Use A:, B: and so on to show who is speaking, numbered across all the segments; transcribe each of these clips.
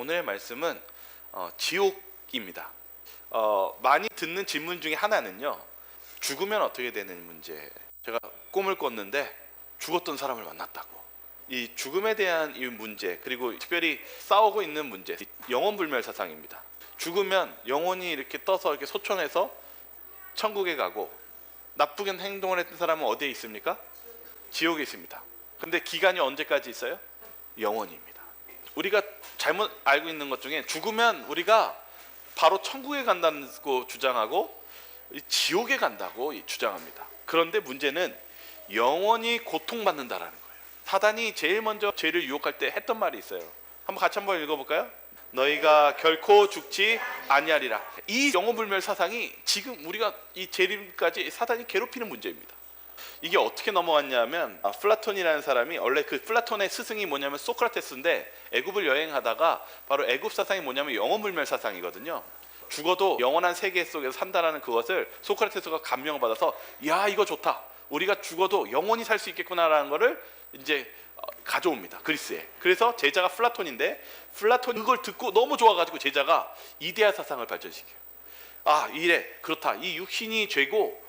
A: 오늘의 말씀은 지옥입니다. 많이 듣는 질문 중에 하나는요, 죽으면 어떻게 되는 문제. 제가 꿈을 꿨는데 죽었던 사람을 만났다고. 이 죽음에 대한 이 문제, 그리고 특별히 싸우고 있는 문제, 영혼불멸 사상입니다. 죽으면 영혼이 이렇게 떠서 이렇게 소천해서 천국에 가고, 나쁘게 행동을 했던 사람은 어디에 있습니까? 지옥에 있습니다. 근데 기간이 언제까지 있어요? 영원입니다. 우리가 잘못 알고 있는 것 중에 죽으면 우리가 바로 천국에 간다고 주장하고 지옥에 간다고 주장합니다. 그런데 문제는 영원히 고통받는다라는 거예요. 사단이 제일 먼저 죄를 유혹할 때 했던 말이 있어요. 같이 한번 읽어볼까요? 너희가 결코 죽지 아니하리라. 이 영혼불멸 사상이 지금 우리가 이 재림까지 사단이 괴롭히는 문제입니다. 이게 어떻게 넘어왔냐면, 플라톤이라는 사람이, 원래 그 플라톤의 스승이 뭐냐면 소크라테스인데, 애굽을 여행하다가 바로 애굽 사상이 뭐냐면 영혼불멸 사상이거든요. 죽어도 영원한 세계 속에서 산다라는 그것을 소크라테스가 감명을 받아서, 야, 이거 좋다, 우리가 죽어도 영원히 살 수 있겠구나라는 거를 이제 가져옵니다, 그리스에. 그래서 제자가 플라톤인데, 플라톤 그걸 듣고 너무 좋아가지고 제자가 이데아 사상을 발전시켜요. 이래, 그렇다, 이 육신이 죄고,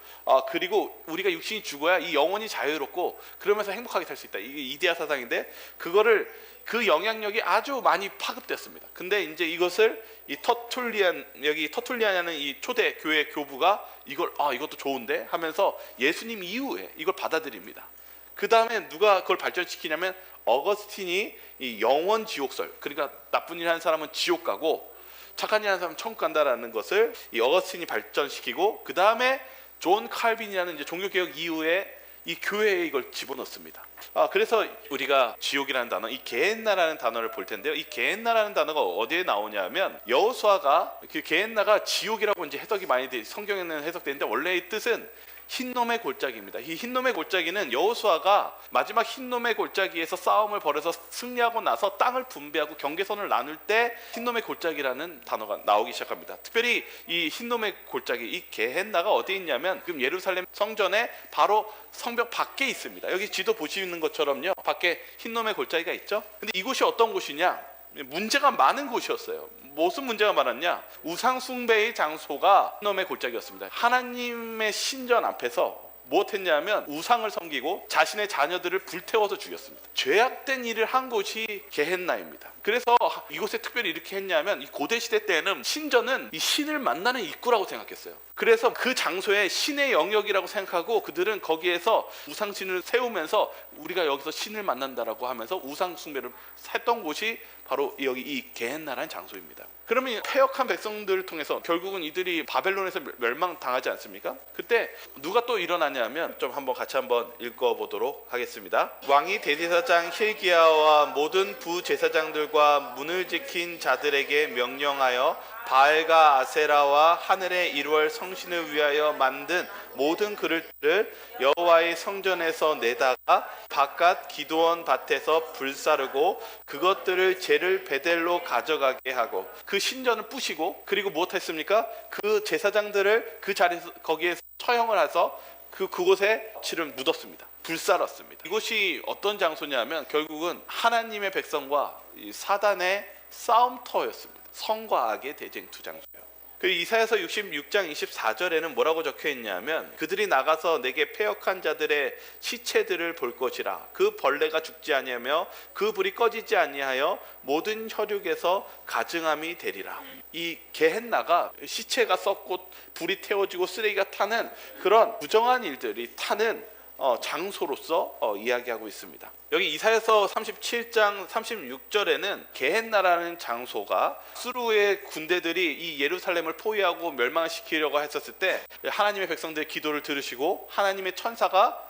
A: 그리고 우리가 육신이 죽어야 이 영혼이 자유롭고 그러면서 행복하게 살 수 있다. 이게 이데아 사상인데, 그 영향력이 아주 많이 파급됐습니다. 근데 이제 이것을 이 터툴리안이라는 이 초대 교회 교부가 이것도 좋은데 하면서 예수님 이후에 이걸 받아들입니다. 그 다음에 누가 그걸 발전시키냐면 어거스틴이 이 영원 지옥설, 그러니까 나쁜 일 하는 사람은 지옥 가고 착한 일 하는 사람은 천국 간다라는 것을 이 어거스틴이 발전시키고, 그 다음에 존 칼빈이라는 이제 종교개혁 이후에 이 교회에 이걸 집어넣습니다. 그래서 우리가 지옥이라는 단어, 이 게헨나라는 단어를 볼 텐데요. 이 게헨나라는 단어가 어디에 나오냐면, 여호수아가 그 게헨나가 지옥이라고 이제 해석이 많이 성경에는 해석되는데, 원래의 뜻은 흰놈의 골짜기입니다. 이 흰놈의 골짜기는 여호수아가 마지막 흰놈의 골짜기에서 싸움을 벌여서 승리하고 나서 땅을 분배하고 경계선을 나눌 때 흰놈의 골짜기라는 단어가 나오기 시작합니다. 특별히 이 흰놈의 골짜기, 이 게헨나가 어디에 있냐면, 지금 예루살렘 성전에 바로 성벽 밖에 있습니다. 여기 지도 보시는 것처럼요, 밖에 흰놈의 골짜기가 있죠. 근데 이곳이 어떤 곳이냐? 문제가 많은 곳이었어요. 무슨 문제가 많았냐? 우상 숭배의 장소가 흰놈의 골짜기였습니다. 하나님의 신전 앞에서 무엇했냐면 우상을 섬기고 자신의 자녀들을 불태워서 죽였습니다. 죄악된 일을 한 곳이 게헨나입니다. 그래서 이곳에 특별히 이렇게 했냐면, 이 고대 시대 때는 신전은 이 신을 만나는 입구라고 생각했어요. 그래서 그 장소에 신의 영역이라고 생각하고, 그들은 거기에서 우상신을 세우면서 우리가 여기서 신을 만난다라고 하면서 우상 숭배를 했던 곳이 바로 여기 이 게헨나라는 장소입니다. 그러면 패역한 백성들을 통해서 결국은 이들이 바벨론에서 멸망당하지 않습니까? 그때 누가 또 일어나냐면, 좀 같이 한번 읽어보도록 하겠습니다. 왕이 대제사장 hil기야와 모든 부제사장들과 문을 지킨 자들에게 명령하여 바알과 아세라와 하늘의 1월 성신을 위하여 만든 모든 그릇들을 여호와의 성전에서 내다가 바깥 기드온 밭에서 불사르고 그것들을 재를 베델로 가져가게 하고, 그 신전을 부시고, 그리고 무엇했습니까? 그 제사장들을 그 자리에서 거기에 처형을 해서 그곳에 치를 묻었습니다. 불살랐습니다. 이곳이 어떤 장소냐면, 결국은 하나님의 백성과 이 사단의 싸움터였습니다. 성과 악의 대쟁투 장소예요. 이사야서 66장 24절에는 뭐라고 적혀 있냐면, 그들이 나가서 내게 패역한 자들의 시체들을 볼 것이라. 그 벌레가 죽지 아니하며 그 불이 꺼지지 아니하여 모든 혈육에서 가증함이 되리라. 이 게헨나가 시체가 썩고 불이 태워지고 쓰레기가 타는 그런 부정한 일들이 타는 장소로서 이야기하고 있습니다. 여기 이사야서 37장 36절에는 게헨나라는 장소가 수르의 군대들이 이 예루살렘을 포위하고 멸망시키려고 했었을 때 하나님의 백성들의 기도를 들으시고 하나님의 천사가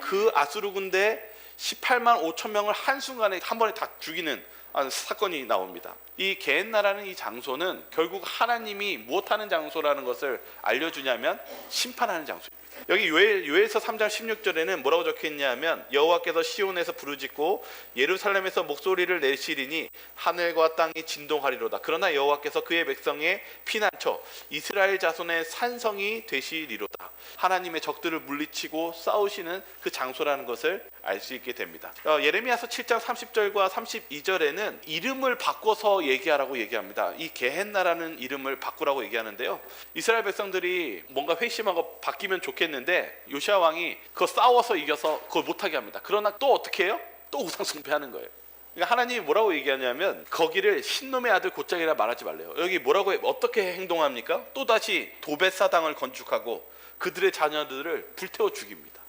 A: 그 아수르 군대 18만 5천 명을 한순간에 한 번에 다 죽이는 사건이 나옵니다. 이 게헨나라는 이 장소는 결국 하나님이 무엇하는 장소라는 것을 알려주냐면 심판하는 장소입니다. 여기 요엘서 3장 16절에는 뭐라고 적혀있냐면 여호와께서 시온에서 부르짖고 예루살렘에서 목소리를 내시리니 하늘과 땅이 진동하리로다. 그러나 여호와께서 그의 백성의 피난처 이스라엘 자손의 산성이 되시리로다. 하나님의 적들을 물리치고 싸우시는 그 장소라는 것을 알 수 있게 됩니다. 예레미야서 7장 30절과 32절에는 이름을 바꿔서 얘기하라고 얘기합니다. 이 게헨나라는 이름을 바꾸라고 얘기하는데요, 이스라엘 백성들이 뭔가 회심하고 바뀌면 좋겠는데 요시아 왕이 그거 싸워서 이겨서 그걸 못하게 합니다. 그러나 또 어떻게 해요? 또 우상 숭배하는 거예요. 그러니까 하나님이 뭐라고 얘기하냐면 거기를 신놈의 아들 곧장이라 말하지 말래요. 여기 뭐라고 어떻게 행동합니까? 또다시 도벳 사당을 건축하고 그들의 자녀들을 불태워 죽입니다.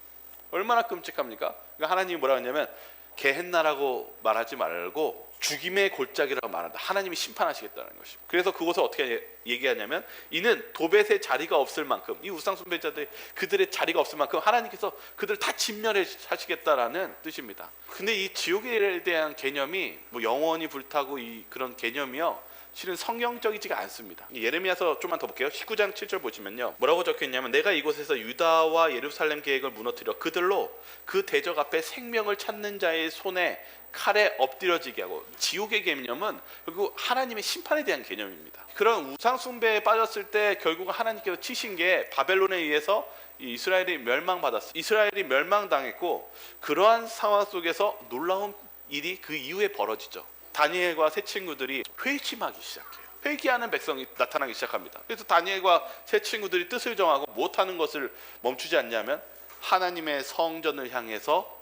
A: 얼마나 끔찍합니까? 그러니까 하나님이 뭐라고 하냐면 게헨나라고 말하지 말고 죽임의 골짜기라고 말한다. 하나님이 심판하시겠다는 것입니다. 그래서 그곳을 어떻게 얘기하냐면 이는 도벳의 자리가 없을 만큼, 이 우상 숭배자들 그들의 자리가 없을 만큼 하나님께서 그들을 다 진멸하시겠다라는 뜻입니다. 근데 이 지옥에 대한 개념이 뭐 영원히 불타고 이 그런 개념이요, 실은 성경적이지가 않습니다. 예레미야서 좀만 더 볼게요. 19장 7절 보시면요, 뭐라고 적혀있냐면 내가 이곳에서 유다와 예루살렘 계획을 무너뜨려 그들로 그 대적 앞에 생명을 찾는 자의 손에 칼에 엎드려지게 하고. 지옥의 개념은 결국 하나님의 심판에 대한 개념입니다. 그런 우상 숭배에 빠졌을 때 결국 하나님께서 치신 게 바벨론에 의해서 이스라엘이 멸망받았어요. 이스라엘이 멸망당했고 그러한 상황 속에서 놀라운 일이 그 이후에 벌어지죠. 다니엘과 세 친구들이 회심하기 시작해요. 회개하는 백성이 나타나기 시작합니다. 그래서 다니엘과 세 친구들이 뜻을 정하고 못하는 것을 멈추지 않냐면 하나님의 성전을 향해서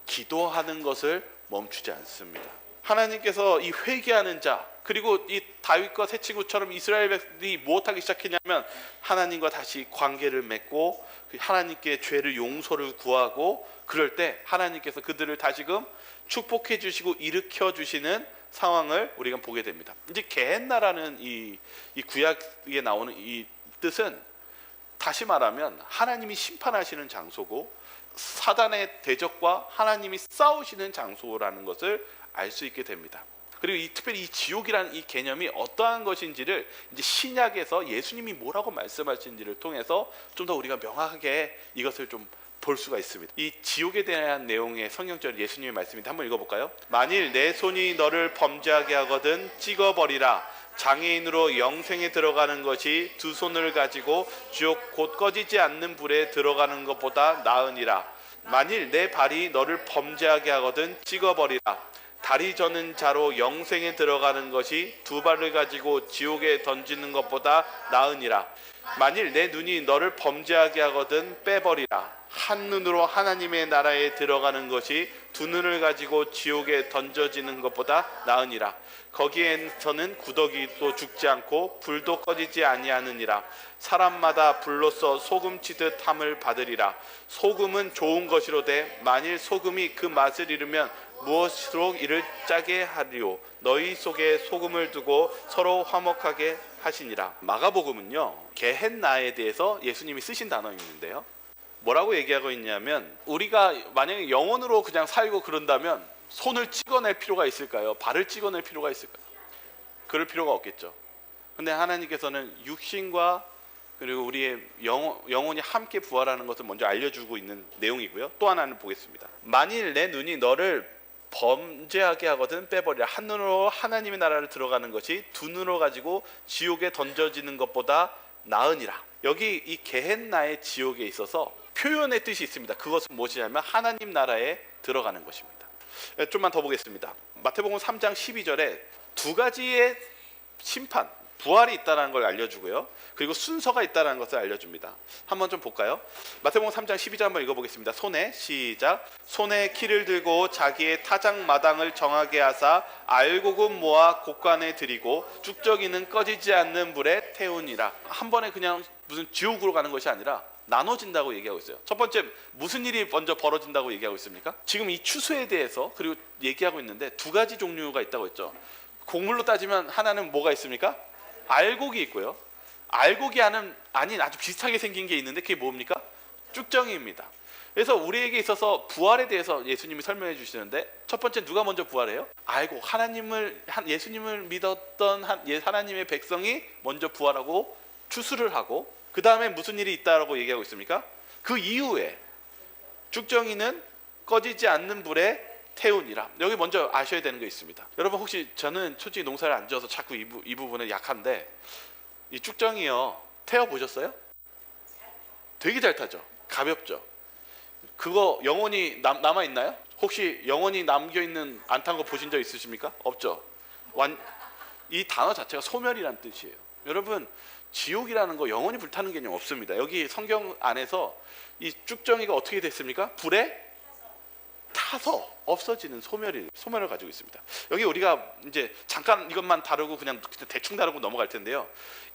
A: 기도하는 것을 멈추지 않습니다. 하나님께서 이 회개하는 자, 그리고 이 다윗과 세 친구처럼 이스라엘이 무엇하기 시작했냐면 하나님과 다시 관계를 맺고 하나님께 죄를 용서를 구하고, 그럴 때 하나님께서 그들을 다시금 축복해 주시고 일으켜 주시는 상황을 우리가 보게 됩니다. 이제 게헨나라는 이 구약에 나오는 이 뜻은 다시 말하면 하나님이 심판하시는 장소고 사단의 대적과 하나님이 싸우시는 장소라는 것을 알 수 있게 됩니다. 그리고 특별히 이 지옥이라는 이 개념이 어떠한 것인지를 이제 신약에서 예수님이 뭐라고 말씀하신지를 통해서 좀 더 우리가 명확하게 이것을 좀 볼 수가 있습니다. 이 지옥에 대한 내용의 성경절 예수님의 말씀인데 한번 읽어볼까요? 만일 내 손이 너를 범죄하게 하거든 찍어버리라. 장애인으로 영생에 들어가는 것이 두 손을 가지고 지옥 곧 꺼지지 않는 불에 들어가는 것보다 나으니라. 만일 내 발이 너를 범죄하게 하거든 찍어버리라. 다리 저는 자로 영생에 들어가는 것이 두 발을 가지고 지옥에 던지는 것보다 나으니라. 만일 내 눈이 너를 범죄하게 하거든 빼버리라. 한 눈으로 하나님의 나라에 들어가는 것이 두 눈을 가지고 지옥에 던져지는 것보다 나으니라. 거기에서는 구더기도 죽지 않고 불도 꺼지지 아니하느니라. 사람마다 불로써 소금치듯 함을 받으리라. 소금은 좋은 것이로되 만일 소금이 그 맛을 잃으면 무엇으로 이를 짜게 하리요. 너희 속에 소금을 두고 서로 화목하게 하시니라. 마가복음은요, 게헨나에 대해서 예수님이 쓰신 단어인데요, 뭐라고 얘기하고 있냐면 우리가 만약에 영혼으로 그냥 살고 그런다면 손을 찍어낼 필요가 있을까요? 발을 찍어낼 필요가 있을까요? 그럴 필요가 없겠죠. 근데 하나님께서는 육신과 그리고 우리의 영혼이 함께 부활하는 것을 먼저 알려주고 있는 내용이고요. 또 하나는 보겠습니다. 만일 내 눈이 너를 범죄하게 하거든 빼버리라. 한 눈으로 하나님의 나라를 들어가는 것이 두 눈으로 가지고 지옥에 던져지는 것보다 나으니라. 여기 이 게헨나의 지옥에 있어서 표현의 뜻이 있습니다. 그것은 무엇이냐면 하나님 나라에 들어가는 것입니다. 좀만 더 보겠습니다. 마태복음 3장 12절에 두 가지의 심판, 부활이 있다는 걸 알려주고요, 그리고 순서가 있다는 것을 알려줍니다. 한번 좀 볼까요? 마태복음 3장 12절 한번 읽어보겠습니다. 손에 시작. 손에 키를 들고 자기의 타작 마당을 정하게 하사 알곡은 모아 곳간에 들이고 쭉저기는 꺼지지 않는 불에 태우니라. 한 번에 그냥 무슨 지옥으로 가는 것이 아니라 나눠진다고 얘기하고 있어요. 첫 번째, 무슨 일이 먼저 벌어진다고 얘기하고 있습니까? 지금 이 추수에 대해서 그리고 얘기하고 있는데 두 가지 종류가 있다고 했죠. 곡물로 따지면 하나는 뭐가 있습니까? 알곡이 있고요, 알곡이 아닌 아주 비슷하게 생긴 게 있는데 그게 뭡니까? 쭉정이입니다. 그래서 우리에게 있어서 부활에 대해서 예수님이 설명해 주시는데 첫 번째, 누가 먼저 부활해요? 알곡, 예수님을 믿었던 하나님의 백성이 먼저 부활하고 추수를 하고, 그 다음에 무슨 일이 있다라고 얘기하고 있습니까? 그 이후에 쭉정이는 꺼지지 않는 불에 태우니라. 여기 먼저 아셔야 되는 게 있습니다. 여러분 혹시 저는 솔직히 농사를 안 지어서 자꾸 이 부분에 약한데 이 쭉정이요 태워 보셨어요? 되게 잘 타죠. 가볍죠. 그거 영원히 남아 있나요? 혹시 영원히 남겨 있는 안 탄 거 보신 적 있으십니까? 없죠. 이 단어 자체가 소멸이라는 뜻이에요. 여러분 지옥이라는 거 영원히 불타는 개념 없습니다. 여기 성경 안에서 이 쭉정이가 어떻게 됐습니까? 불에 타서 없어지는 소멸을 가지고 있습니다. 여기 우리가 이제 잠깐 이것만 다루고 그냥 대충 다루고 넘어갈 텐데요.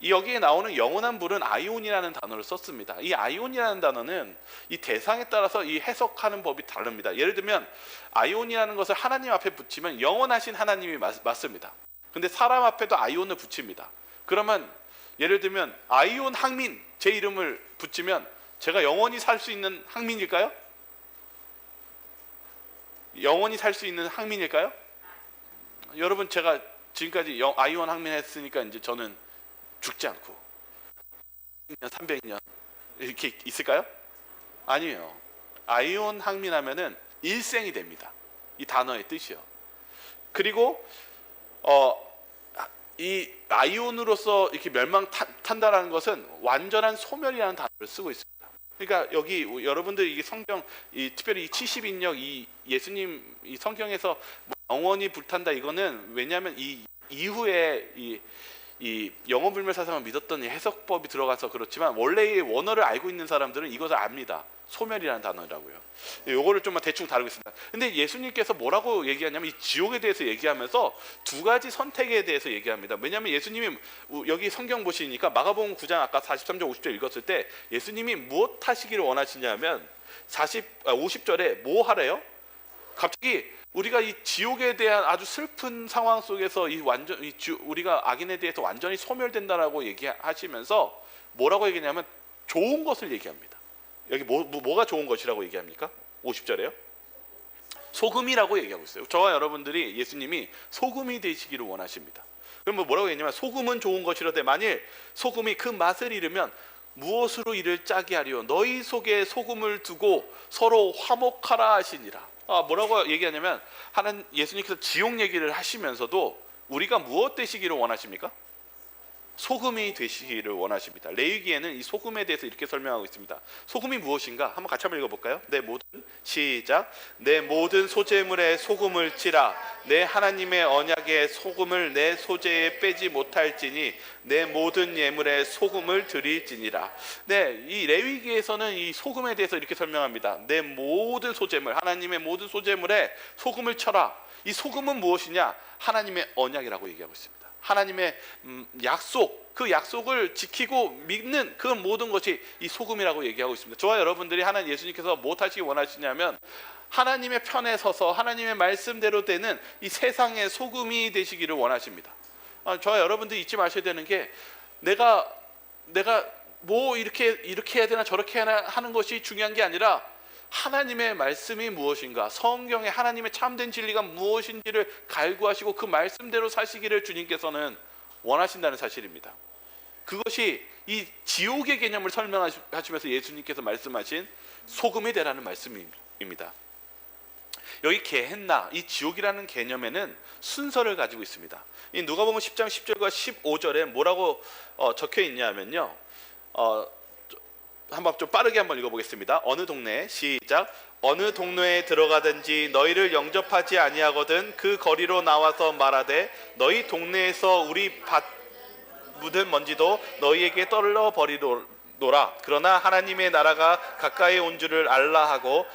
A: 여기에 나오는 영원한 불은 아이온이라는 단어를 썼습니다. 이 아이온이라는 단어는 이 대상에 따라서 이 해석하는 법이 다릅니다. 예를 들면 아이온이라는 것을 하나님 앞에 붙이면 영원하신 하나님이 맞습니다. 근데 사람 앞에도 아이온을 붙입니다. 그러면 예를 들면 아이온 항민 제 이름을 붙이면 제가 영원히 살 수 있는 항민일까요? 영원히 살 수 있는 항민일까요? 여러분 제가 지금까지 아이온 항민 했으니까 이제 저는 죽지 않고 200년, 300년 이렇게 있을까요? 아니에요. 아이온 항민하면은 일생이 됩니다. 이 단어의 뜻이요. 그리고 이 아이온으로서 이렇게 멸망탄다라는 것은 완전한 소멸이라는 단어를 쓰고 있습니다. 그러니까 여기 여러분들 이 성경 특별히 이 70인역 이 예수님 이 성경에서 영원히 불탄다 이거는 왜냐하면 이 이후에 이 영어불멸 사상을 믿었던 해석법이 들어가서 그렇지만 원래의 원어를 알고 있는 사람들은 이것을 압니다. 소멸이라는 단어라고요. 요거를 좀만 대충 다루겠습니다. 근데 예수님께서 뭐라고 얘기하냐면 이 지옥에 대해서 얘기하면서 두 가지 선택에 대해서 얘기합니다. 왜냐하면 예수님이 여기 성경 보시니까 마가복음 9장 아까 43절 50절 읽었을 때 예수님이 무엇 하시기를 원하시냐면 50절에 뭐 하래요? 갑자기 우리가 이 지옥에 대한 아주 슬픈 상황 속에서 우리가 악인에 대해서 완전히 소멸된다라고 얘기하시면서 뭐라고 얘기하냐면 좋은 것을 얘기합니다. 여기 뭐가 좋은 것이라고 얘기합니까? 50절에요. 소금이라고 얘기하고 있어요. 저와 여러분들이 예수님이 소금이 되시기를 원하십니다. 그럼 뭐라고 얘기하냐면 소금은 좋은 것이로되 만일 소금이 그 맛을 잃으면 무엇으로 이를 짜게 하리요? 너희 속에 소금을 두고 서로 화목하라 하시니라. 뭐라고 얘기하냐면 예수님께서 지옥 얘기를 하시면서도 우리가 무엇 되시기를 원하십니까? 소금이 되시기를 원하십니다. 레위기에는 이 소금에 대해서 이렇게 설명하고 있습니다. 소금이 무엇인가? 한번 같이 한번 읽어볼까요? 내 모든 소재물에 소금을 치라. 내 하나님의 언약의 소금을 내 소재에 빼지 못할지니 내 모든 예물에 소금을 드릴지니라. 네, 이 레위기에서는 이 소금에 대해서 이렇게 설명합니다. 내 모든 소재물, 하나님의 모든 소재물에 소금을 쳐라. 이 소금은 무엇이냐? 하나님의 언약이라고 얘기하고 있습니다. 하나님의 약속, 그 약속을 지키고 믿는 그 모든 것이 이 소금이라고 얘기하고 있습니다. 저와 여러분들이 예수님께서 무엇하시기 원하시냐면 하나님의 편에 서서 하나님의 말씀대로 되는 이 세상의 소금이 되시기를 원하십니다. 저와 여러분들이 잊지 마셔야 되는 게 내가 뭐 이렇게 해야 되나 저렇게 해야 하는 것이 중요한 게 아니라 하나님의 말씀이 무엇인가, 성경에 하나님의 참된 진리가 무엇인지를 갈구하시고 그 말씀대로 사시기를 주님께서는 원하신다는 사실입니다. 그것이 이 지옥의 개념을 설명하시면서 예수님께서 말씀하신 소금이 되라는 말씀입니다. 여기 게헨나, 이 지옥이라는 개념에는 순서를 가지고 있습니다. 이 누가복음 10장 10절과 15절에 뭐라고 적혀 있냐면요. 한번 좀 빠르게 한번 읽어보겠습니다. 어느 동네 시작. 어느 동네에 들어가든지 너희를 영접하지 아니하거든 그 거리로 나와서 말하되 너희 동네에서 우리 밭 묻은 먼지도 너희에게 떨러 버리노라. 그러나 하나님의 나라가 가까이 온 줄을 알라 하고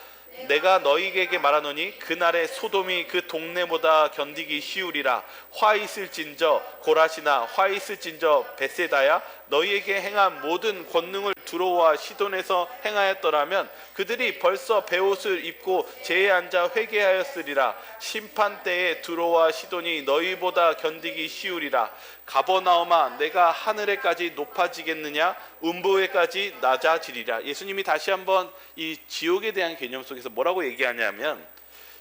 A: 내가 너희에게 말하노니 그날에 소돔이 그 동네보다 견디기 쉬우리라. 화 있을진저 고라시나 화 있을진저 벳세다야 너희에게 행한 모든 권능을 두로와 시돈에서 행하였더라면 그들이 벌써 베옷을 입고 제에 앉아 회개하였으리라. 심판 때에 두로와 시돈이 너희보다 견디기 쉬우리라. 가버나움아 내가 하늘에까지 높아지겠느냐 음부에까지 낮아지리라. 예수님이 다시 한번 이 지옥에 대한 개념 속에서 뭐라고 얘기하냐면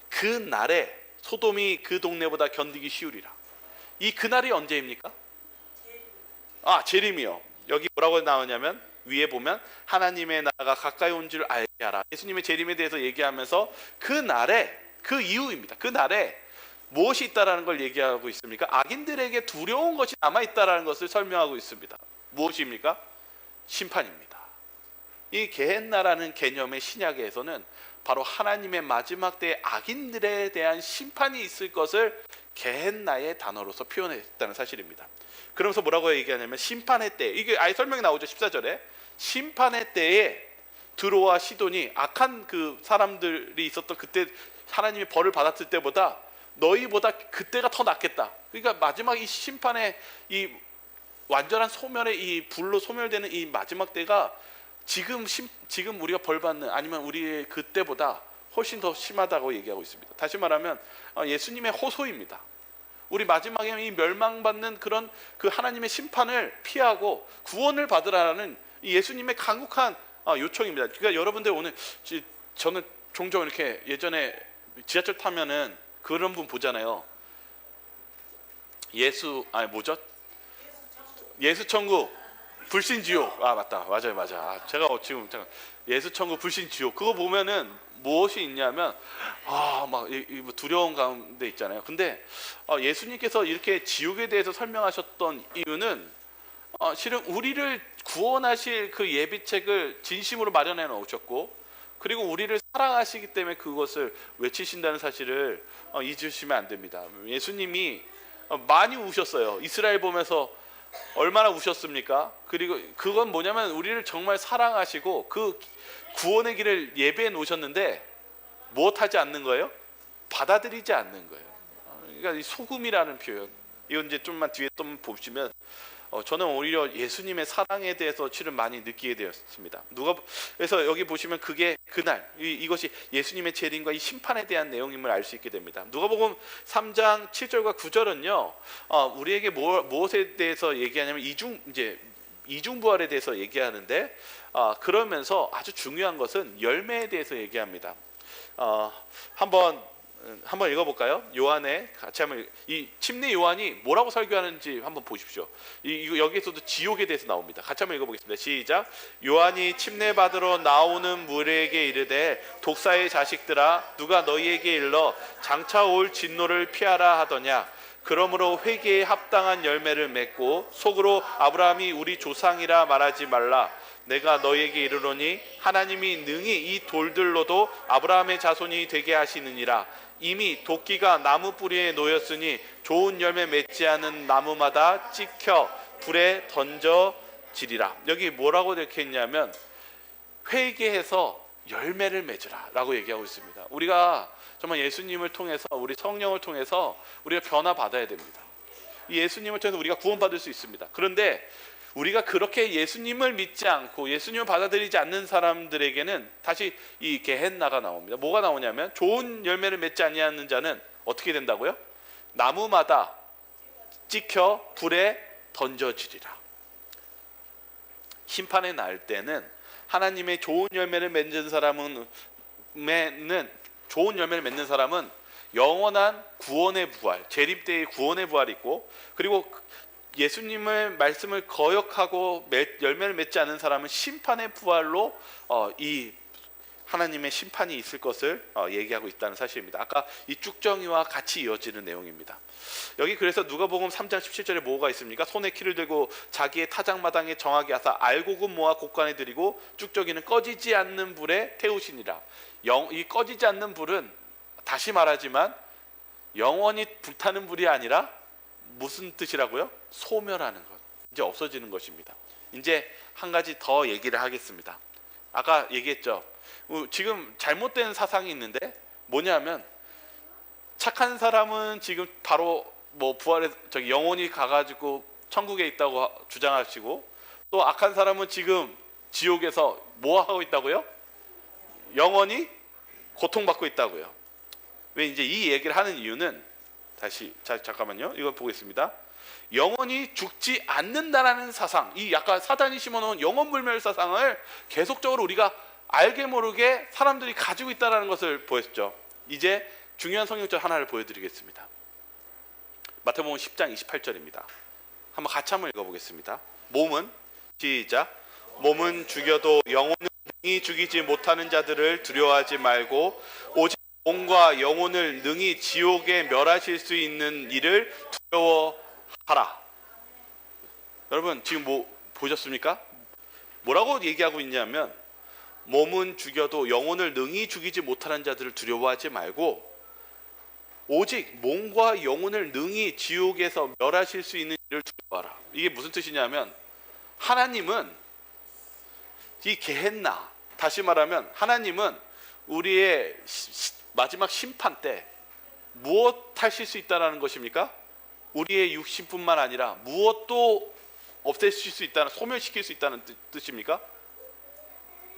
A: 그 날에 소돔이 그 동네보다 견디기 쉬우리라. 이 그날이 언제입니까? 재림이요. 여기 뭐라고 나오냐면 위에 보면 하나님의 나라가 가까이 온 줄 알게 하라. 예수님의 재림에 대해서 얘기하면서 그 날에, 그 이후입니다. 그 날에 무엇이 있다라는 걸 얘기하고 있습니까? 악인들에게 두려운 것이 남아있다라는 것을 설명하고 있습니다. 무엇입니까? 심판입니다. 이 게헨나라는 개념의 신약에서는 바로 하나님의 마지막 때의 악인들에 대한 심판이 있을 것을 게헨나의 단어로서 표현했다는 사실입니다. 그러면서 뭐라고 얘기하냐면 심판의 때, 이게 아예 설명이 나오죠. 14절에 심판의 때에 드로와 시돈이 악한 그 사람들이 있었던 그때 하나님이 벌을 받았을 때보다 너희보다 그때가 더 낫겠다. 그러니까 마지막 이 심판의 이 완전한 소멸의 이 불로 소멸되는 이 마지막 때가 지금 우리가 벌 받는 아니면 우리의 그때보다 훨씬 더 심하다고 얘기하고 있습니다. 다시 말하면 예수님의 호소입니다. 우리 마지막에 이 멸망받는 그런 그 하나님의 심판을 피하고 구원을 받으라는 이 예수님의 간곡한 요청입니다. 그러니까 여러분들 오늘 저는 종종 이렇게 예전에 지하철 타면은 그런 분 보잖아요. 예수 천국 불신지옥. 맞다, 맞아. 제가 지금 예수 천국 불신지옥 그거 보면은 무엇이 있냐면 막 두려운 가운데 있잖아요. 근데 예수님께서 이렇게 지옥에 대해서 설명하셨던 이유는 실은 우리를 구원하실 그 예비책을 진심으로 마련해 놓으셨고, 그리고 우리를 사랑하시기 때문에 그것을 외치신다는 사실을 잊으시면 안 됩니다. 예수님이 많이 우셨어요. 이스라엘 보면서 얼마나 우셨습니까? 그리고 그건 뭐냐면 우리를 정말 사랑하시고 그 구원의 길을 예배해 놓으셨는데 무엇하지 않는 거예요? 받아들이지 않는 거예요. 그러니까 이 소금이라는 표현, 이건 이제 좀만 뒤에 또 보시면 저는 오히려 예수님의 사랑에 대해서 실은 많이 느끼게 되었습니다. 그래서 여기 보시면 그게 그날 이것이 예수님의 재림과 이 심판에 대한 내용임을 알 수 있게 됩니다. 누가복음 3장 7절과 9절은요, 우리에게 무엇에 대해서 얘기하냐면 이중부활에 대해서 얘기하는데, 그러면서 아주 중요한 것은 열매에 대해서 얘기합니다. 한번 읽어볼까요? 요한의 같이 한번 이 침례 요한이 뭐라고 설교하는지 한번 보십시오. 여기에서도 지옥에 대해서 나옵니다. 같이 한번 읽어보겠습니다. 시작. 요한이 침례 받으러 나오는 무리에게 이르되 독사의 자식들아 누가 너희에게 일러 장차 올 진노를 피하라 하더냐. 그러므로 회개에 합당한 열매를 맺고 속으로 아브라함이 우리 조상이라 말하지 말라. 내가 너희에게 이르노니 하나님이 능히 이 돌들로도 아브라함의 자손이 되게 하시느니라. 이미 도끼가 나무 뿌리에 놓였으니 좋은 열매 맺지 않은 나무마다 찍혀 불에 던져지리라. 여기 뭐라고 이렇게 했냐면 회개해서 열매를 맺으라 라고 얘기하고 있습니다. 우리가 정말 예수님을 통해서, 우리 성령을 통해서 우리가 변화받아야 됩니다. 이 예수님을 통해서 우리가 구원받을 수 있습니다. 그런데 우리가 그렇게 예수님을 믿지 않고 예수님을 받아들이지 않는 사람들에게는 다시 이 게헨나가 나옵니다. 뭐가 나오냐면 좋은 열매를 맺지 아니하는 자는 어떻게 된다고요? 나무마다 찍혀 불에 던져지리라. 심판의 날 때는 하나님의 좋은 열매를 맺는 사람은 영원한 구원의 부활, 재림 때의 구원의 부활이 있고, 그리고 예수님의 말씀을 거역하고 열매를 맺지 않은 사람은 심판의 부활로 이 하나님의 심판이 있을 것을 얘기하고 있다는 사실입니다. 아까 이 쭉정이와 같이 이어지는 내용입니다. 여기 그래서 누가복음 3장 17절에 뭐가 있습니까? 손에 키를 들고 자기의 타작마당에 정하게 하사 알곡은 모아 곳간에 들이고 쭉정이는 꺼지지 않는 불에 태우시니라. 이 꺼지지 않는 불은 다시 말하지만 영원히 불타는 불이 아니라 무슨 뜻이라고요? 소멸하는 것, 이제 없어지는 것입니다. 이제 한 가지 더 얘기를 하겠습니다. 아까 얘기했죠. 지금 잘못된 사상이 있는데 뭐냐면 착한 사람은 지금 바로 부활해 영혼이 가가지고 천국에 있다고 주장하시고, 또 악한 사람은 지금 지옥에서 뭐 하고 있다고요? 영원히 고통받고 있다고요. 왜 이제 이 얘기를 하는 이유는 잠깐만요. 이거 보겠습니다. 영원히 죽지 않는다라는 사상, 이 약간 사단이 심어놓은 영원불멸 사상을 계속적으로 우리가 알게 모르게 사람들이 가지고 있다는 것을 보였죠. 이제 중요한 성경절 하나를 보여드리겠습니다. 마태복음 10장 28절입니다. 한번 같이 읽어보겠습니다. 모음은 시작. 몸은 죽여도 영혼은 능히 죽이지 못하는 자들을 두려워하지 말고 오직 몸과 영혼을 능히 지옥에 멸하실 수 있는 이를 두려워하라. 여러분 지금 뭐 보셨습니까? 뭐라고 얘기하고 있냐면 몸은 죽여도 영혼을 능히 죽이지 못하는 자들을 두려워하지 말고 오직 몸과 영혼을 능히 지옥에서 멸하실 수 있는 이를 두려워하라. 이게 무슨 뜻이냐면 하나님은 이 게헨나, 다시 말하면 하나님은 우리의 마지막 심판 때 무엇 하실 수 있다는 것입니까? 우리의 육신뿐만 아니라 무엇도 없애실 수 있다는, 소멸시킬 수 있다는 뜻입니까?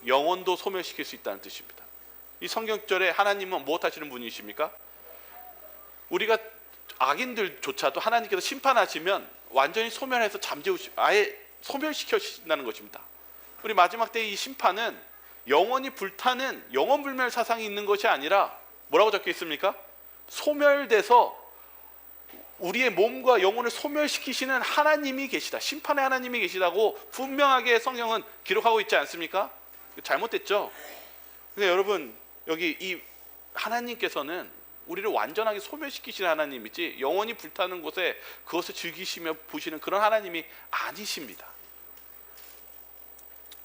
A: 영혼도 소멸시킬 수 있다는 뜻입니다. 이 성경절에 하나님은 무엇 하시는 분이십니까? 우리가 악인들조차도 하나님께서 심판하시면 완전히 소멸해서 아예 소멸시켜신다는 것입니다. 우리 마지막 때의 이 심판은 영원히 불타는 영원불멸 사상이 있는 것이 아니라 뭐라고 적혀 있습니까? 소멸돼서 우리의 몸과 영혼을 소멸시키시는 하나님이 계시다, 심판의 하나님이 계시다고 분명하게 성경은 기록하고 있지 않습니까? 잘못됐죠? 근데 여러분 여기 이 하나님께서는 우리를 완전하게 소멸시키시는 하나님이지 영원히 불타는 곳에 그것을 즐기시며 보시는 그런 하나님이 아니십니다.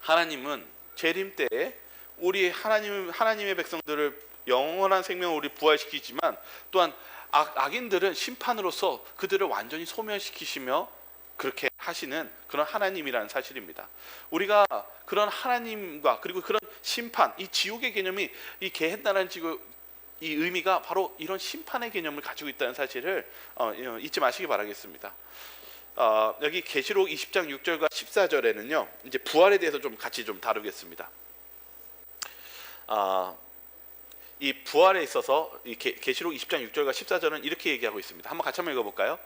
A: 하나님은 재림 때에 우리 하나님의 백성들을 영원한 생명을 우리 부활시키지만 또한 악인들은 심판으로서 그들을 완전히 소멸시키시며 그렇게 하시는 그런 하나님이라는 사실입니다. 우리가 그런 하나님과 그리고 그런 심판, 이 지옥의 개념이 이 게헨나라는 이 의미가 바로 이런 심판의 개념을 가지고 있다는 사실을 잊지 마시기 바라겠습니다. 여기 계시록 20장 6절과 14절에는요 이제 부활에 대해서 좀 같이 좀 다루겠습니다. 이 부활에 있어서 이 계시록 20장 6절과 14절은 이렇게 얘기하고 있습니다. 한번 같이 한번 읽어볼까요?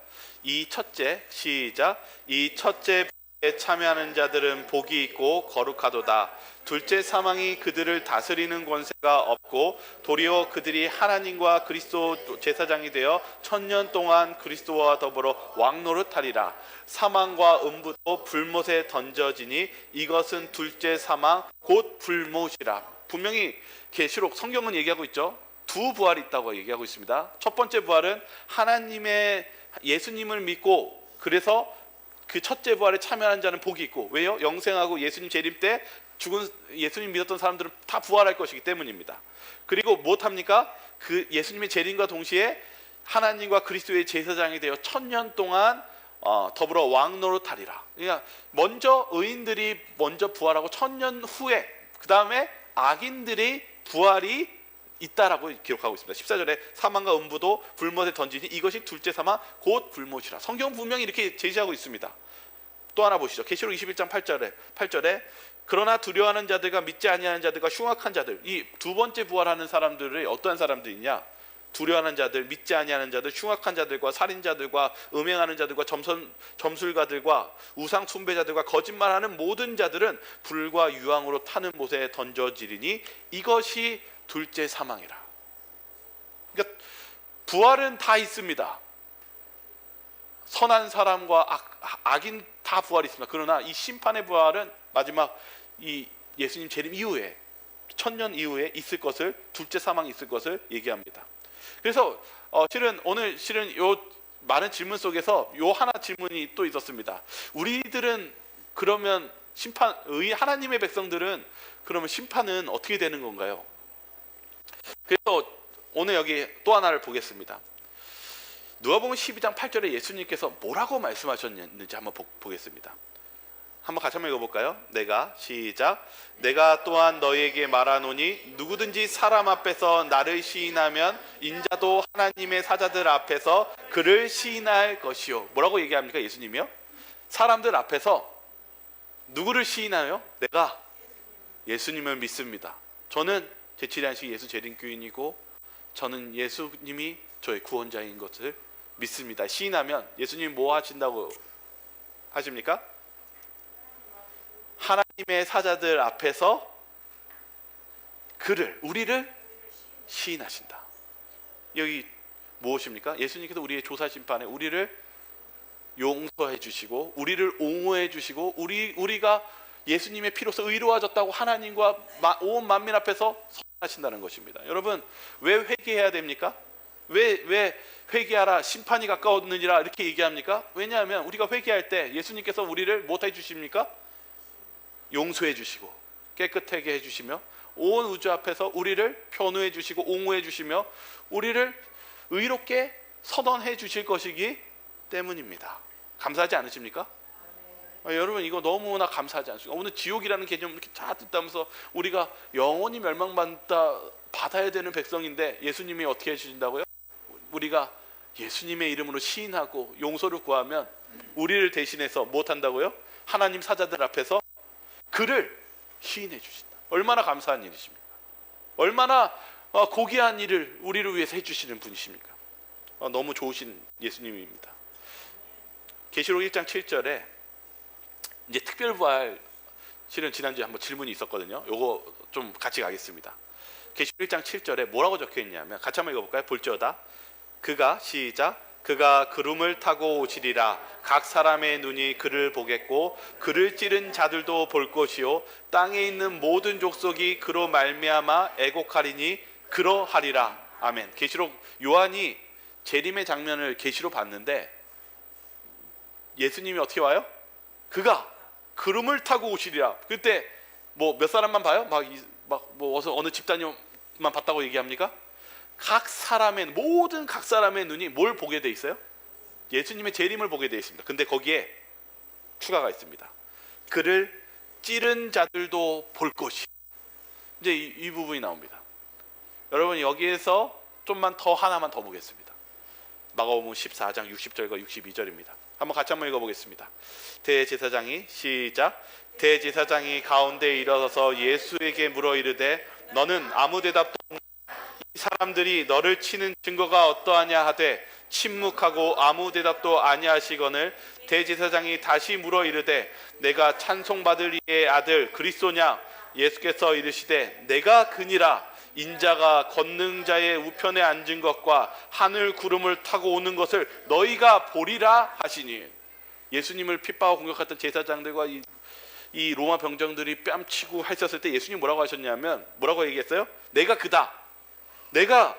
A: 이 첫째, 시작. 이 첫째 부활에 참여하는 자들은 복이 있고 거룩하도다. 둘째 사망이 그들을 다스리는 권세가 없고 도리어 그들이 하나님과 그리스도 제사장이 되어 1000년 동안 그리스도와 더불어 왕노릇하리라. 사망과 음부도 불못에 던져지니 이것은 둘째 사망 곧 불못이라. 분명히 계시록 성경은 얘기하고 있죠. 두 부활이 있다고 얘기하고 있습니다. 첫 번째 부활은 하나님의 예수님을 믿고 그래서 그 첫째 부활에 참여하는 자는 복이 있고, 왜요? 영생하고 예수님 재림 때 죽은 예수님 믿었던 사람들은 다 부활할 것이기 때문입니다. 그리고 무엇합니까? 그 예수님의 재림과 동시에 하나님과 그리스도의 제사장이 되어 1000년 동안 더불어 왕노릇하리라. 그러니까 먼저 의인들이 먼저 부활하고 1000년 후에 그 다음에 악인들의 부활이 있다라고 기록하고 있습니다. 14절에 사망과 음부도 불못에 던지니 이것이 둘째 사망 곧 불못이라. 성경 분명히 이렇게 제시하고 있습니다. 또 하나 보시죠. 계시록 21장 8절에 그러나 두려워하는 자들과 믿지 아니하는 자들과 흉악한 자들, 이 두 번째 부활하는 사람들이 어떠한 사람들이냐? 두려워하는 자들, 믿지 아니하는 자들, 흉악한 자들과 살인자들과 음행하는 자들과 점술가들과 우상 숭배자들과 거짓말하는 모든 자들은 불과 유황으로 타는 못에 던져지리니 이것이 둘째 사망이라. 그러니까 부활은 다 있습니다. 선한 사람과 악인 다 부활이 있습니다. 그러나 이 심판의 부활은 마지막 이 예수님 재림 이후에 1000년 이후에 있을 것을, 둘째 사망이 있을 것을 얘기합니다. 그래서 오늘 요 많은 질문 속에서 요 하나 질문이 또 있었습니다. 우리들은 그러면 하나님의 백성들은 그러면 심판은 어떻게 되는 건가요? 그래서 오늘 여기 또 하나를 보겠습니다. 누가복음 12장 8절에 예수님께서 뭐라고 말씀하셨는지 한번 보겠습니다. 한번 같이 한번 읽어볼까요? 시작. 내가 또한 너희에게 말하노니 누구든지 사람 앞에서 나를 시인하면 인자도 하나님의 사자들 앞에서 그를 시인할 것이요. 뭐라고 얘기합니까? 예수님이요? 사람들 앞에서 누구를 시인하요? 내가 예수님을 믿습니다. 저는 제7의 예수 재림교인이고 저는 예수님이 저의 구원자인 것을 믿습니다. 시인하면 예수님 뭐 하신다고 하십니까? 하나님의 사자들 앞에서 우리를 시인하신다. 여기 무엇입니까? 예수님께서 우리의 조사 심판에 우리를 용서해 주시고 우리를 옹호해 주시고 우리가 예수님의 피로서 의로워졌다고 하나님과 온 만민 앞에서 선언하신다는 것입니다. 여러분, 왜 회개해야 됩니까? 왜 회개하라 심판이 가까웠느니라 이렇게 얘기합니까? 왜냐하면 우리가 회개할 때 예수님께서 우리를 못해 주십니까? 용서해 주시고 깨끗하게 해주시며 온 우주 앞에서 우리를 변호해 주시고 옹호해 주시며 우리를 의롭게 선언해 주실 것이기 때문입니다. 감사하지 않으십니까? 여러분, 이거 너무나 감사하지 않습니까? 오늘 지옥이라는 개념 이렇게 쫙 듣다면서 우리가 영원히 받아야 되는 백성인데 예수님이 어떻게 해주신다고요? 우리가 예수님의 이름으로 시인하고 용서를 구하면 우리를 대신해서 못한다고요? 하나님 사자들 앞에서 그를 시인해 주신다. 얼마나 감사한 일이십니까? 얼마나 고귀한 일을 우리를 위해서 해주시는 분이십니까? 너무 좋으신 예수님입니다. 계시록 1장 7절에 이제 특별부활, 실은 지난주에 한번 질문이 있었거든요. 요거 좀 같이 가겠습니다. 계시록 1장 7절에 뭐라고 적혀 있냐면 같이 한번 읽어볼까요? 볼지어다 그가 시작 그가 구름을 타고 오시리라. 각 사람의 눈이 그를 보겠고 그를 찌른 자들도 볼 것이요 땅에 있는 모든 족속이 그로 말미암아 애곡하리니 그러하리라. 아멘. 계시록 요한이 재림의 장면을 계시로 봤는데 예수님이 어떻게 와요? 그가 구름을 타고 오시리라. 그때 뭐 몇 사람만 봐요? 뭐 어느 집단만 봤다고 얘기합니까? 모든 각 사람의 눈이 뭘 보게 돼 있어요? 예수님의 재림을 보게 돼 있습니다. 근데 거기에 추가가 있습니다. 그를 찌른 자들도 볼 것이. 이제 이 부분이 나옵니다. 여러분, 여기에서 하나만 더 보겠습니다. 마가복음 14장 60절과 62절입니다. 한번 읽어보겠습니다. 대제사장이 시작 대제사장이 가운데 일어서서 예수에게 물어 이르되 너는 아무 대답도 없는 이 사람들이 너를 치는 증거가 어떠하냐 하되 침묵하고 아무 대답도 아니하시거늘 대제사장이 다시 물어 이르되 내가 찬송받을 이의 아들 그리스도냐? 예수께서 이르시되 내가 그니라. 인자가 권능자의 우편에 앉은 것과 하늘 구름을 타고 오는 것을 너희가 보리라 하시니. 예수님을 핍박하고 공격했던 제사장들과 이 로마 병정들이 뺨치고 했었을 때 예수님 뭐라고 하셨냐면 뭐라고 얘기했어요? 내가 그다. 내가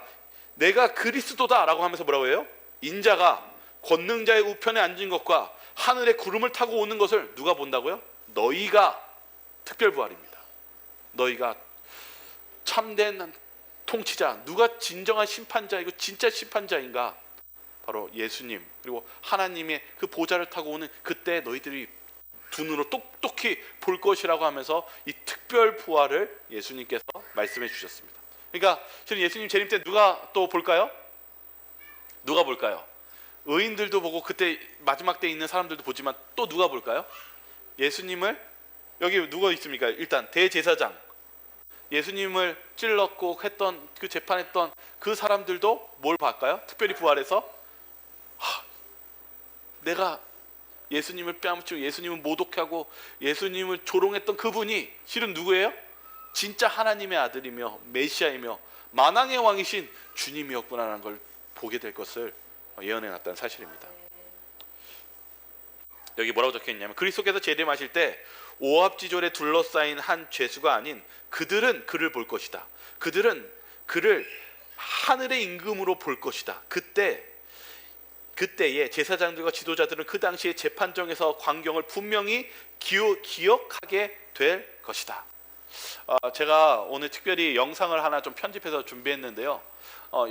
A: 그리스도다 라고 하면서 뭐라고 해요? 인자가 권능자의 우편에 앉은 것과 하늘의 구름을 타고 오는 것을 누가 본다고요? 너희가. 특별부활입니다. 너희가 참된 통치자, 누가 진정한 심판자이고 진짜 심판자인가? 바로 예수님, 그리고 하나님의 그 보좌를 타고 오는 그때 너희들이 두 눈으로 똑똑히 볼 것이라고 하면서 이 특별 부활을 예수님께서 말씀해 주셨습니다. 그러니까 지금 예수님 재림 때 누가 또 볼까요? 누가 볼까요? 의인들도 보고 그때 마지막 때에 있는 사람들도 보지만 또 누가 볼까요? 예수님을, 여기 누가 있습니까? 일단 대제사장, 예수님을 찔렀고 했던 그 재판했던 그 사람들도 뭘 볼까요? 특별히 부활해서 내가 예수님을 뺨치고 예수님을 모독하고 예수님을 조롱했던 그분이 실은 누구예요? 진짜 하나님의 아들이며 메시아이며 만왕의 왕이신 주님이었구나라는 걸 보게 될 것을 예언해 놨다는 사실입니다. 여기 뭐라고 적혀 있냐면 그리스도께서 재림하실 때 오합지졸에 둘러싸인 한 죄수가 아닌 그들은 그를 볼 것이다. 그들은 그를 하늘의 임금으로 볼 것이다. 그때에 제사장들과 지도자들은 그 당시의 재판정에서 광경을 분명히 기억하게 될 것이다. 제가 오늘 특별히 영상을 하나 좀 편집해서 준비했는데요.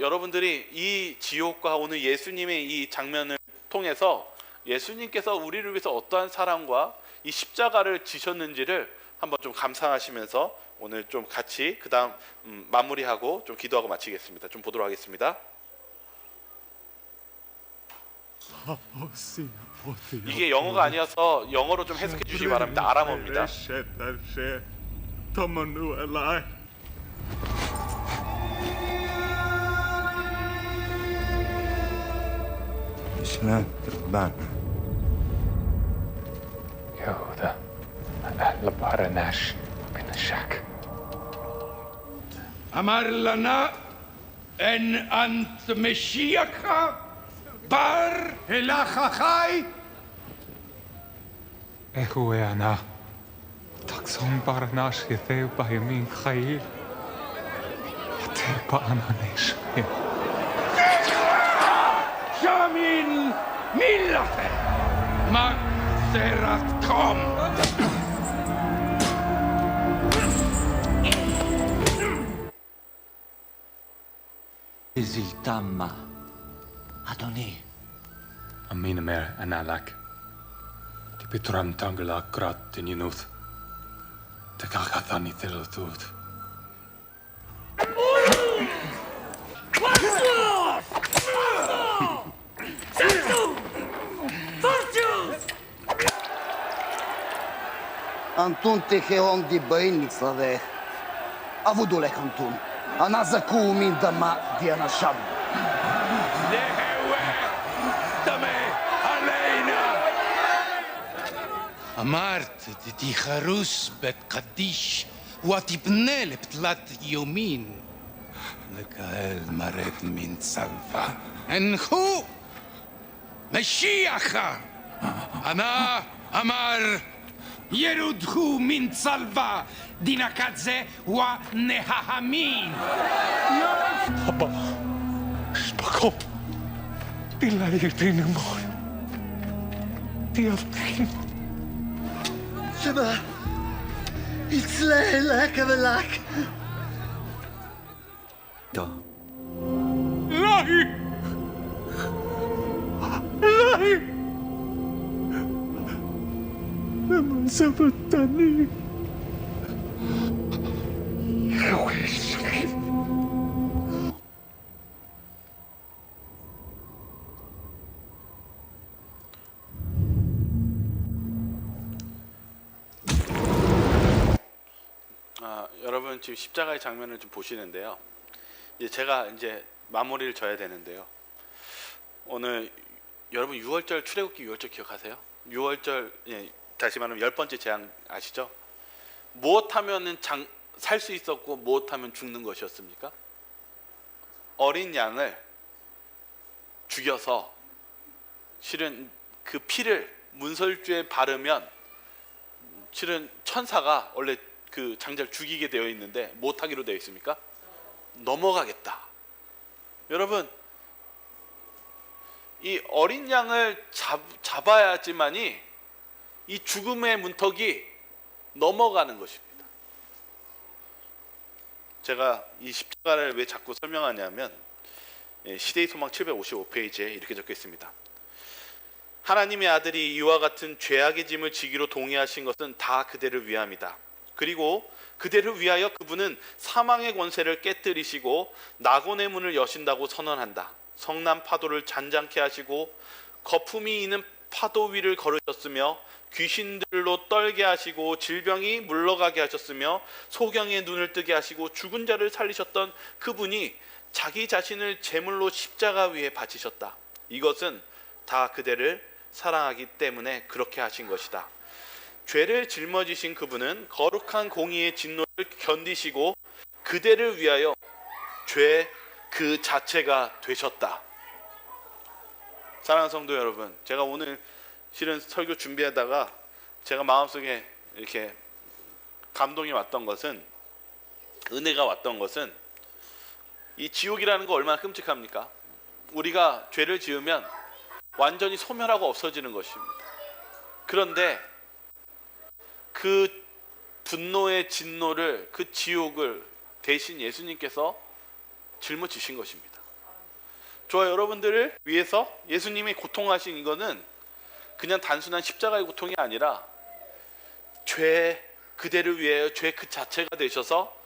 A: 여러분들이 이 지옥과 오늘 예수님의 이 장면을 통해서 예수님께서 우리를 위해서 어떠한 사랑과 이 십자가를 지셨는지를 한번 좀 감상하시면서 오늘 좀 같이 그 다음 마무리하고 좀 기도하고 마치겠습니다. 좀 보도록 하겠습니다. 이게 영어가 아니어서 영어로 좀 해석해 주시기 바랍니다. 아람어입니다.
B: يهوذا البارناش بن الشاك
C: אמר לנה אין אנט משיח בר הלך החי
B: هو أنا תחזון ברנש יתהו בימין חיל. התרפה ענני שיר.
C: Jamin millate Maseratkom.
D: Ziltamma, Adoni.
E: Amina mer analak. Di pitram tangla grat in youth. Te kakathani telotut.
F: Antun teheon di băiniță de avudule Antun. Anaza cu min dama di anashab.
C: Lehewe Dame Aleina.
G: אמרת, תיחרוס בית קדיש, ותבנה לפתלת יומין. לקהל מרד מן צלווה. הנחו! משיחה! ענה אמר, ירודהו מן צלווה, דינקדזה ונהמין.
B: אבא, שפקו. בלעירתנו מול. תיאבתנו.
F: Şeba. İtsleyle kevelak.
D: To.
B: אלוהי! אלוהי! למה זבתני? אלוהי שלי.
A: 여러분 지금 십자가의 장면을 좀 보시는데요. 이제 제가 이제 마무리를 져야 되는데요. 오늘 여러분 6월절 출애굽기 6월절 기억하세요? 6월절 다시 말하면 10번째 재앙 아시죠? 무엇하면은 살 수 있었고 무엇하면 죽는 것이었습니까? 어린 양을 죽여서 실은 그 피를 문설주에 바르면 실은 천사가 원래 그 장자를 죽이게 되어 있는데 못하기로 되어 있습니까? 넘어가겠다. 여러분 이 어린 양을 잡아야지만이 이 죽음의 문턱이 넘어가는 것입니다. 제가 이 십자가를 왜 자꾸 설명하냐면 시대의 소망 755페이지에 이렇게 적혀 있습니다. 하나님의 아들이 이와 같은 죄악의 짐을 지기로 동의하신 것은 다 그대를 위함이다. 그리고 그대를 위하여 그분은 사망의 권세를 깨뜨리시고 낙원의 문을 여신다고 선언한다. 성난 파도를 잔잔케 하시고 거품이 있는 파도 위를 걸으셨으며 귀신들로 떨게 하시고 질병이 물러가게 하셨으며 소경의 눈을 뜨게 하시고 죽은 자를 살리셨던 그분이 자기 자신을 제물로 십자가 위에 바치셨다. 이것은 다 그대를 사랑하기 때문에 그렇게 하신 것이다. 죄를 짊어지신 그분은 거룩한 공의의 진노를 견디시고 그대를 위하여 죄 그 자체가 되셨다. 사랑하는 성도 여러분, 제가 오늘 실은 설교 준비하다가 제가 마음속에 이렇게 감동이 왔던 것은, 은혜가 왔던 것은, 이 지옥이라는 거 얼마나 끔찍합니까? 우리가 죄를 지으면 완전히 소멸하고 없어지는 것입니다. 그런데 그 분노의 진노를, 그 지옥을 대신 예수님께서 짊어지신 것입니다. 저와 여러분들을 위해서 예수님이 고통하신 이거는 그냥 단순한 십자가의 고통이 아니라 죄 그대를 위해 죄 그 자체가 되셔서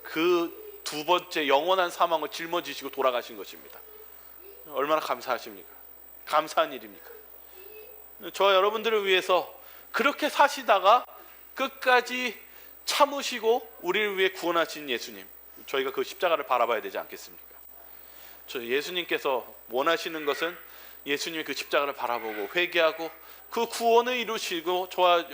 A: 그 두 번째 영원한 사망을 짊어지시고 돌아가신 것입니다. 얼마나 감사하십니까? 감사한 일입니까? 저와 여러분들을 위해서 그렇게 사시다가 끝까지 참으시고 우리를 위해 구원하신 예수님, 저희가 그 십자가를 바라봐야 되지 않겠습니까? 저 예수님께서 원하시는 것은 예수님의 그 십자가를 바라보고 회개하고 그 구원을 이루시고 저와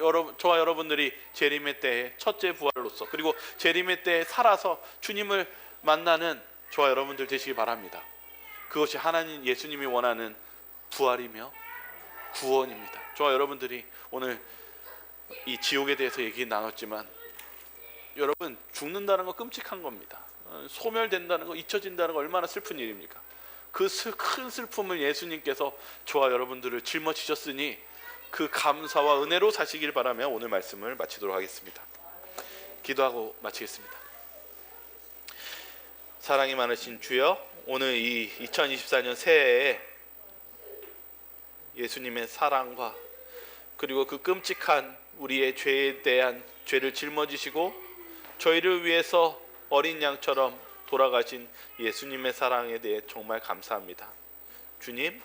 A: 여러분들이 재림의 때에 첫째 부활로서, 그리고 재림의 때에 살아서 주님을 만나는 저와 여러분들 되시기 바랍니다. 그것이 하나님 예수님이 원하는 부활이며 구원입니다. 저와 여러분들이 오늘 이 지옥에 대해서 얘기 나눴지만 여러분, 죽는다는 거 끔찍한 겁니다. 소멸된다는 거, 잊혀진다는 거 얼마나 슬픈 일입니까? 그 큰 슬픔을 예수님께서 저와 여러분들을 짊어지셨으니 그 감사와 은혜로 사시길 바라며 오늘 말씀을 마치도록 하겠습니다. 기도하고 마치겠습니다. 사랑이 많으신 주여, 오늘 이 2024년 새해에 예수님의 사랑과 그리고 그 끔찍한 우리의 죄에 대한 죄를 짊어지시고 저희를 위해서 어린 양처럼 돌아가신 예수님의 사랑에 대해 정말 감사합니다. 주님,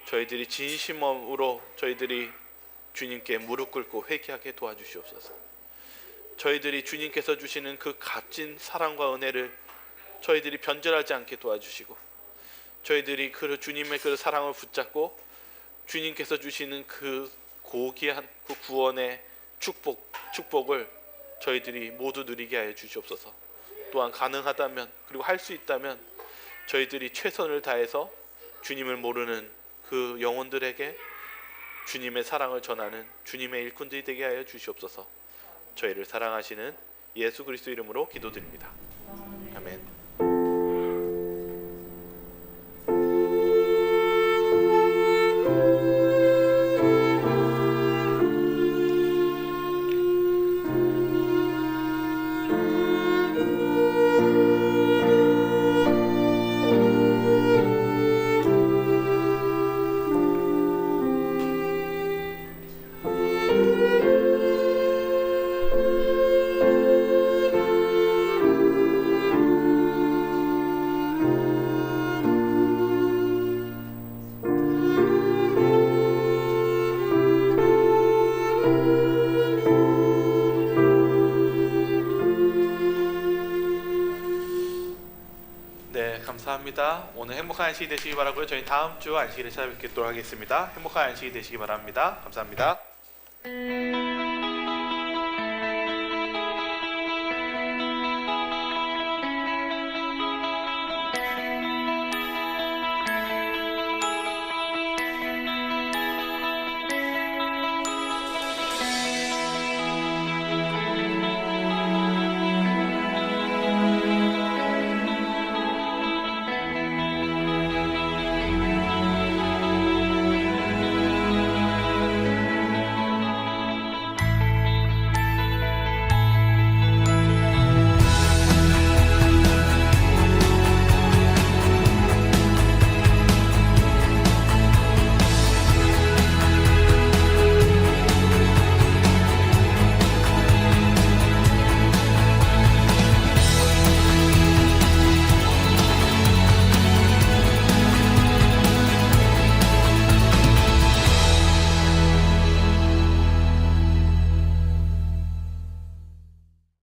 A: 저희들이 진심으로 저희들이 주님께 무릎 꿇고 회개하게 도와주시옵소서. 저희들이 주님께서 주시는 그 값진 사랑과 은혜를 저희들이 변절하지 않게 도와주시고, 저희들이 그 주님의 그 사랑을 붙잡고 주님께서 주시는 그 고귀한 그 구원의 축복을 저희들이 모두 누리게 하여 주시옵소서. 또한 가능하다면, 그리고 할 수 있다면 저희들이 최선을 다해서 주님을 모르는 그 영혼들에게 주님의 사랑을 전하는 주님의 일꾼들이 되게 하여 주시옵소서. 저희를 사랑하시는 예수 그리스도 이름으로 기도드립니다. 아멘. 감사합니다. 오늘 행복한 안식이 되시기 바라고요. 저희 다음 주 안식일에 찾아뵙도록 하겠습니다. 행복한 안식이 되시기 바랍니다. 감사합니다.